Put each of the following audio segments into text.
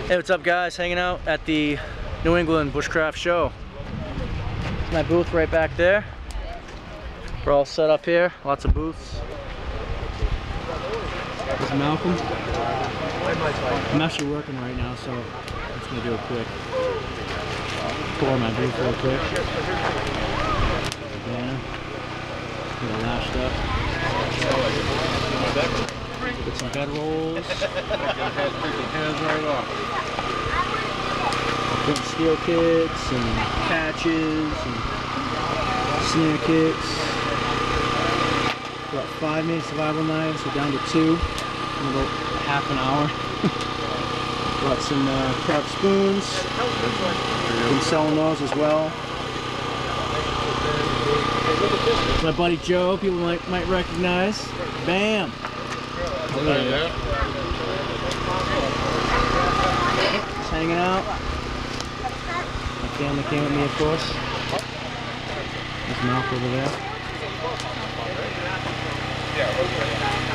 Hey, what's up guys? Hanging out at the New England Bushcraft Show. It's my booth right back there. We're all set up here, lots of booths. This is Malcolm. I'm actually working right now, so I'm just gonna do a quick tour of my booth real quick. Yeah, get it lashed up. Get some bed rolls. Different steel kits and patches and snare kits. About 5-minute survival knives, so down to 2 in about half an hour. Got some carved spoons. Been selling those as well. My buddy Joe, people might recognize. Bam! Oh, yeah. Just hanging out. My family came with me, of course. There's Malk over there.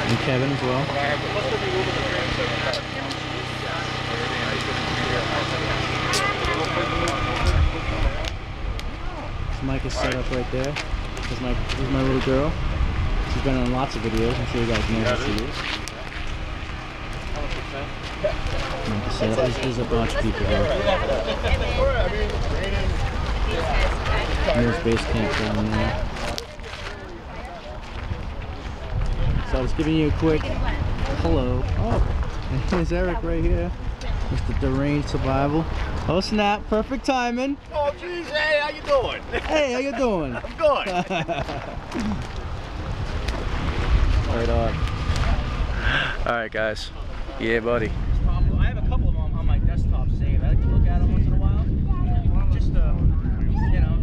And Kevin as well. This mic is set up right there. Here's my little girl. She's been on lots of videos. I'm sure you guys know who she is. Like I said, there's a bunch of people here. And there's base camp down there. So I was giving you a quick hello. Oh, and here's Eric right here. Mr. Deranged Survival. Oh snap, perfect timing. Oh geez, hey, how you doing? Hey, how you doing? I'm good. Right on. Alright guys. Yeah, buddy. I have a couple of them on my desktop saved. I like to look at them once in a while. Just you know,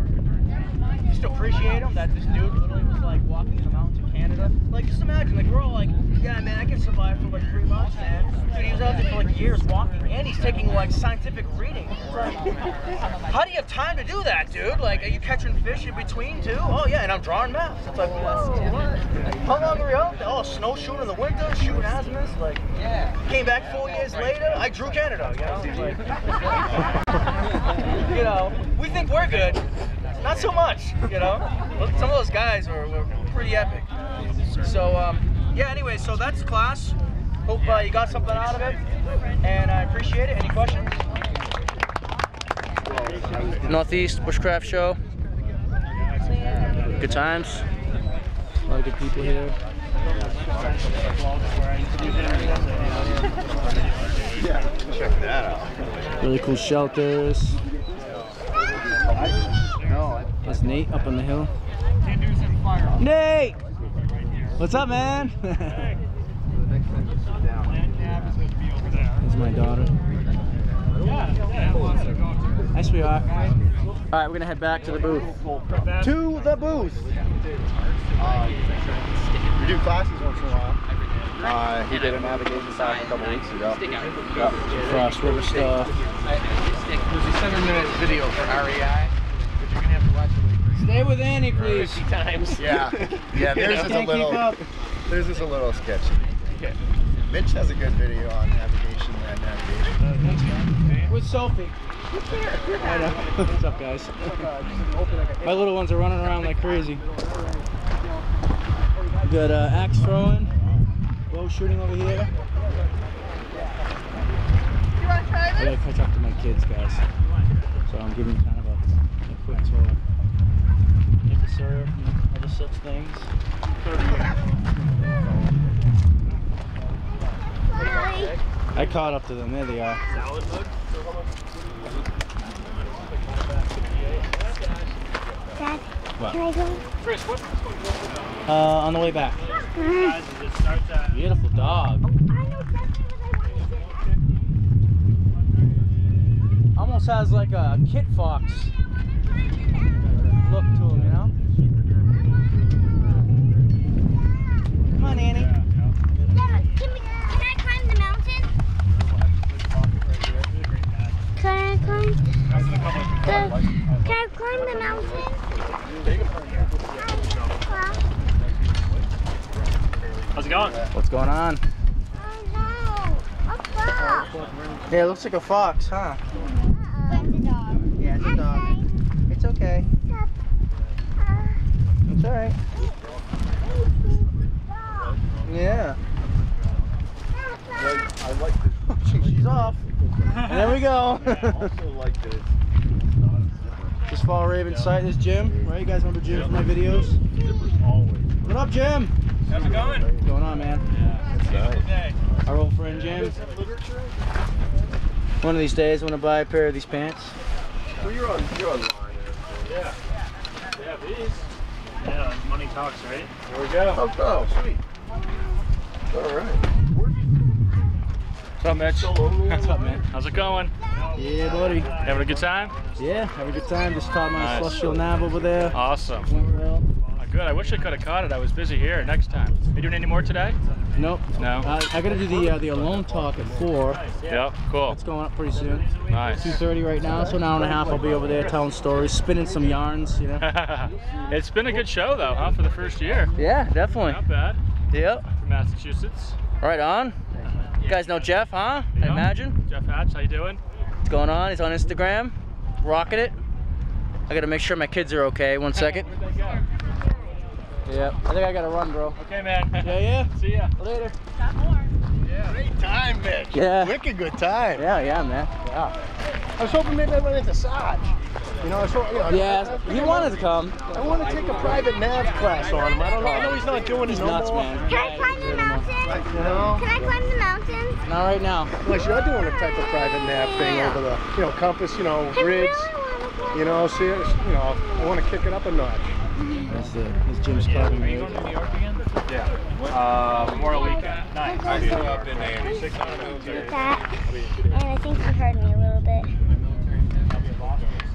just to appreciate them. That this dude literally was like walking in the mountains of Canada. Like, just imagine, like, we're all like, yeah, man, I can survive for like 3 months, man. Dude, he was out there for like years walking, and he's taking like scientific reading. It's like, how do you have time to do that, dude? Like, are you catching fish in between too? Oh yeah, and I'm drawing maps. It's like, whoa. How long were you out there? Oh, snowshoeing in the winter, shooting azimuths. Like, came back 4 years later. I drew Canada. You know, like, you know, we think we're good. Not so much. You know, some of those guys were pretty epic. So yeah. Anyway, so that's class. Hope you got something out of it, and I appreciate it. Any questions? Northeast Bushcraft Show. Good times. A lot of good people here. Yeah, check that out. Really cool shelters. There's Nate up on the hill. Nate! What's up, man? There's my daughter. Hi, sweetheart. Alright, we're gonna head back to the booth. To the booth! We do classes once in a while. He did a navigation class a couple weeks ago. Frost River stuff. There's a 7-minute video for REI, but you're gonna have to watch it. Stay with Annie, please. Times. Yeah, yeah. There's just a little sketchy. Okay. Mitch has a good video on navigation and navigation. With Sophie. I know. What's up, guys? My little ones are running around like crazy. We got axe throwing, bow shooting over here. I gotta catch up to my kids, guys. So I'm giving kind of a quick tour. Hit the surf and other such things. I caught up to them. There they are. Dad, what? can I go? Chris, what's On the way back. Beautiful dog. I know exactly what I want. almost has like a kit fox look to him, you know? Come on, Annie. Yeah, can I climb the mountain? Can I climb the mountain? How's it going? What's going on? Oh no, a fox. Yeah, it looks like a fox, huh? It's a dog. Yeah, it's a dog. It's okay. It's alright. Yeah. I like this. She's off. There we go. I also like this. Just follow Raven's site. This Jim, right? You guys remember Jim from my videos? What up, Jim? How's it going? What's going on, man? Nice. Our old friend Jim. One of these days, I want to buy a pair of these pants. Well, you're online. Yeah. Yeah, these. Yeah, money talks, right? There we go. Oh, sweet. All right. What's up, Mitch? What's up, man? How's it going? Yeah, buddy. Having a good time? Yeah, have a good time. Just caught my Nice. celestial nav over there. Awesome. Went well. Good. I wish I could have caught it. I was busy here. Next time. Are you doing any more today? Nope. No. I gotta do the alone talk at 4. Yep. Cool. That's going up pretty soon. Nice. 2:30 right now, so an hour and a half I'll be over there telling stories, spinning some yarns, you know. It's been a good show though, huh? For the first year. Yeah, definitely. Not bad. Yep. From Massachusetts. Right on. You guys know Jeff, huh? I Yep. imagine. Jeff Hatch, how you doing? What's going on? He's on Instagram, rocking it. I gotta make sure my kids are okay. 1 second. Where'd they go? Yeah, I think I gotta run, bro. Okay, man. Yeah. See ya. Later. Yeah, great time, Mitch. Yeah. Wicked good time. Yeah, man. Yeah. I was hoping maybe I'd run into Saj. You know, Yeah, he wanted to come. I want to take a private nav class on him. I don't know. I know he's not doing it He's no nuts, more. man. Can I climb the mountain? You know, Can I climb the mountain? Not right now. unless you're doing a type of private nav thing over the, compass, I grids. really want to climb. You know, see, I want to kick it up a notch. That's it. This Jim's cabin. Are you going to New York again? Yeah. Memorial Weekend. Nice. I grew up in '86. That, and I think you heard me a little bit.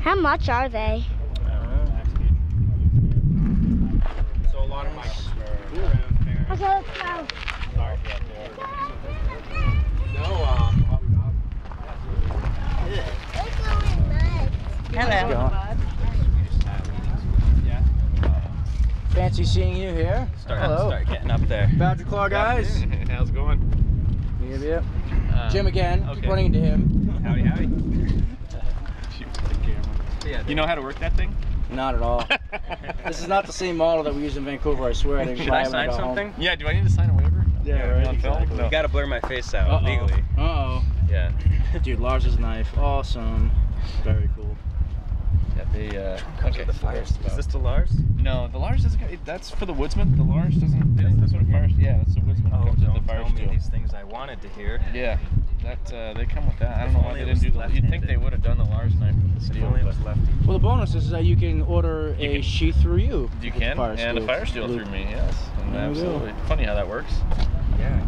How much are they? So a lot of my Okay, let's go. Hello. Fancy seeing you here. Hello. Start getting up there. Badger Claw guys. How's it going? Yep. Jim again. Keep running into him. Howdy, howdy. You know how to work that thing? Not at all. This is not the same model that we use in Vancouver, I swear. I didn't Should buy I it when sign got something? home. Yeah, do I need to sign a waiver? Yeah, right, On film? exactly. No. You gotta blur my face out legally. Uh-oh. Yeah. Dude, Lars's knife. Awesome. Very cool. Yeah, they comes with the fire stuff. Is this the Lars? No, the Lars doesn't. That's for the woodsman. The Lars doesn't. That's what a fire. Yeah, that's the woodsman. Oh, Comes with don't the fire tell me steel. these things I wanted to hear. Yeah, that they come with that. I don't know why only they it didn't do was the. You'd think they would have done the Lars knife with the If steel. only it But was lefty. Well, the bonus is that you can order You a can- sheath through you. you with can, fire and a steel. fire steel through me. Yes, and There we go. absolutely. Funny how that works. Yeah.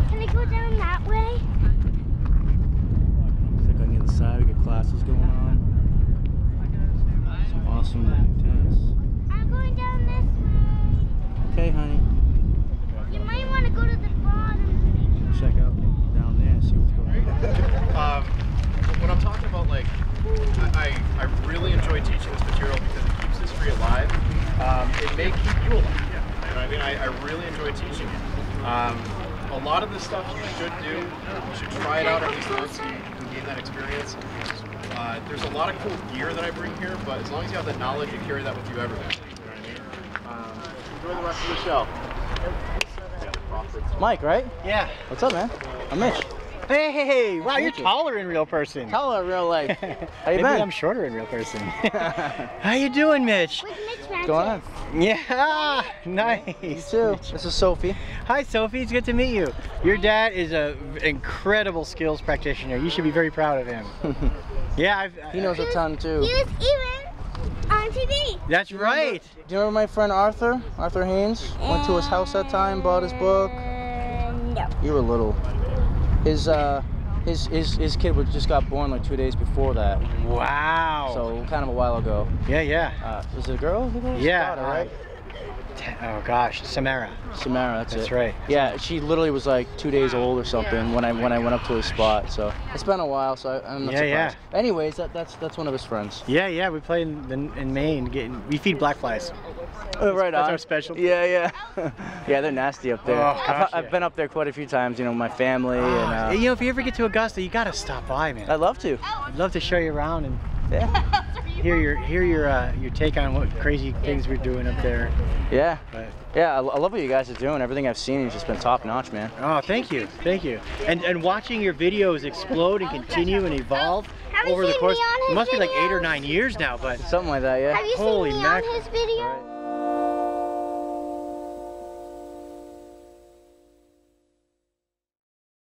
Can I go down that way? It's like on the other side, we got classes going on. Some awesome looking tents. I'm going down this way. Okay, honey. You might want to go to the bottom. Check out down there and see what's going on. When I'm talking about, like, I really enjoy teaching this material because it keeps history alive. It may keep you alive. You know what I mean? I really enjoy teaching it. A lot of this stuff you should do. You should try it out at least once so you can gain that experience. There's a lot of cool gear that I bring here, but as long as you have the knowledge, you carry that with you everywhere. You know what I mean? Enjoy the rest of the show. Mike, right? Yeah. What's up, man? I'm Mitch. Hey, wow, you're taller in real person. Taller in real life. How you Maybe been? I'm shorter in real person. How you doing, Mitch? What's going on? Yeah, nice. You too. This is Sophie. Hi, Sophie. It's good to meet you. Your dad is an incredible skills practitioner. You should be very proud of him. Yeah, he knows a ton too. He was even on TV. That's right. Do you remember my friend Arthur? Arthur Haynes? Went to his house that time, bought his book. No. You were little. His kid just got born like 2 days before that. Wow. So kind of a while ago. Yeah, yeah. Was it a girl? Yeah. Daughter, right? Oh gosh, Samara. Samara, that's That's it. right. Yeah, she literally was like 2 days old or something when I went up to his spot. So it's been a while, so I'm not surprised. Anyways, that's one of his friends. Yeah, yeah. We play in Maine. We feed black flies. Oh, right on. That's our specialty. Yeah, yeah. Yeah, they're nasty up there. Oh, gosh, I've been up there quite a few times, you know, my family. And, you know, if you ever get to Augusta, you gotta stop by, man. I'd love to. I'd love to show you around and hear your take on what crazy things we're doing up there. Yeah. But, yeah, I love what you guys are doing. Everything I've seen has just been top notch, man. oh, thank you, thank you. And watching your videos explode and continue and evolve over the course. It must be like 8 or 9 years now, but something like that, yeah. Have you holy seen me mackerel. on his video? Right.